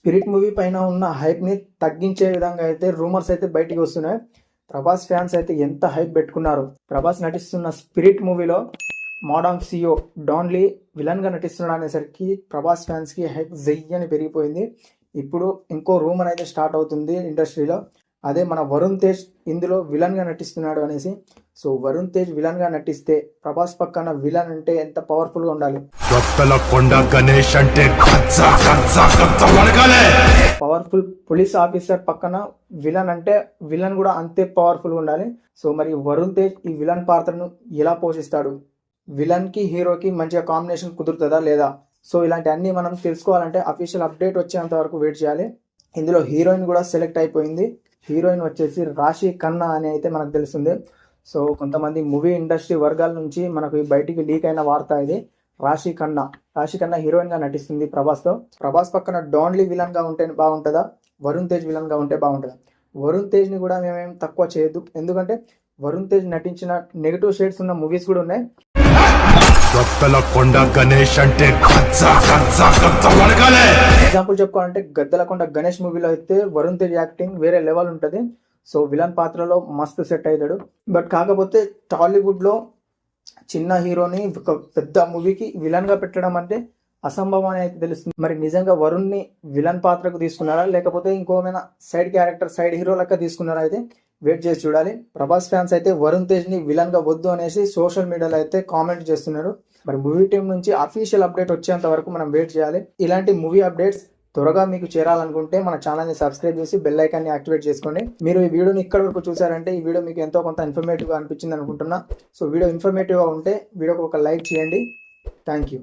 Spirit movie పైన ఉన్న hype ని తగ్గించే విధంగా అయితే రూమర్స్ అయితే బయటికి వస్తున్నాయి. ప్రభాస్ ఫ్యాన్స్ అయితే ఎంత హైప్ పెట్టుకున్నారు. ప్రభాస్ నటిస్తున్న స్పిరిట్ మూవీలో మోడాంగ్ సియో డాన్లీ విలన్ గా నటిస్తున్నాడు అనేసరికి ప్రభాస్ ఫ్యాన్స్ కి హైప్ జయ్యని పెరిగిపోయింది. ఇప్పుడు ఇంకో రూమర్ అయితే స్టార్ట్ అవుతుంది ఇండస్ట్రీలో. అదే మన వరుణ్ తేజ్ ఇందులో విలన్ గా నటిస్తున్నాడు అనేసి. సో వరుణ్ తేజ్ విలన్ గా నటిస్తే ప్రభాస్ పక్కన విలన్ అంటే ఎంత పవర్ఫుల్ గా ఉండాలి. పవర్ఫుల్ పోలీస్ ఆఫీసర్ పక్కన విలన్ అంటే విలన్ కూడా అంతే పవర్ఫుల్ గా ఉండాలి. సో మరి వరుణ్ తేజ్ ఈ విలన్ పాత్రను ఎలా పోషిస్తాడు, విలన్ కి హీరోకి మంచిగా కాంబినేషన్ కుదురుతుందా లేదా? సో ఇలాంటి అన్ని మనం తెలుసుకోవాలంటే అఫీషియల్ అప్డేట్ వచ్చేంత వరకు వెయిట్ చేయాలి. ఇందులో హీరోయిన్ కూడా సెలెక్ట్ అయిపోయింది. హీరోయిన్ వచ్చేసి రాశి ఖన్నా అని అయితే మనకు తెలుస్తుంది. సో కొంతమంది మూవీ ఇండస్ట్రీ వర్గాల నుంచి మనకు బయటికి లీక్ అయిన వార్త ఇది. రాశి ఖన్నా హీరోయిన్ గా నటిస్తుంది ప్రభాస్ తో. ప్రభాస్ పక్కన డాన్లీ విలన్ గా ఉంటే బాగుంటుందా, వరుణ్ తేజ్ విలన్ గా ఉంటే బాగుంటుందా? వరుణ్ తేజ్ ని కూడా మేమేం తక్కువ చేయొద్దు, ఎందుకంటే వరుణ్ తేజ్ నటించిన నెగటివ్ షేడ్స్ ఉన్న మూవీస్ కూడా ఉన్నాయి. ఎగ్జాంపుల్ చెప్పుకోవాలంటే గద్దలకొండ గణేష్ మూవీలో అయితే వరుణ్ తేజ్ యాక్టింగ్ వేరే లెవెల్ ఉంటుంది. సో విలన్ పాత్రలో మస్తు సెట్ అవుతాడు. బట్ కాకపోతే టాలీవుడ్ లో చిన్న హీరోని ఒక పెద్ద మూవీకి విలన్ గా పెట్టడం అంటే అసంభవం అని అయితే తెలుస్తుంది. మరి నిజంగా వరుణ్ ని విలన్ పాత్రకు తీసుకున్నారా, లేకపోతే ఇంకోమైనా సైడ్ క్యారెక్టర్ సైడ్ హీరో లెక్క తీసుకున్నారా అయితే వెయిట్ చేసి చూడాలి. ప్రభాస్ ఫ్యాన్స్ అయితే వరుణ్ తేజ్ ని విలన్ గా వద్దు అనేసి సోషల్ మీడియాలో అయితే కామెంట్ చేస్తున్నారు. మరి మూవీ టీం నుంచి అఫీషియల్ అప్డేట్ వచ్చేంత వరకు మనం వెయిట్ చేయాలి. ఇలాంటి మూవీ అప్డేట్స్ త్వరగా మీకు చేరాలనుకుంటే మన ఛానల్ ని సబ్స్క్రైబ్ చేసి బెల్ ఐకాన్ ని యాక్టివేట్ చేసుకోండి. మీరు ఈ వీడియోని ఇక్కడ వరకు చూసారంటే ఈ వీడియో మీకు ఎంతో కొంత ఇన్ఫర్మేటివ్ గా అనిపించింది అనుకుంటున్నా. సో వీడియో ఇన్ఫర్మేటివ్ గా ఉంటే వీడియోకి ఒక లైక్ చేయండి. Thank you.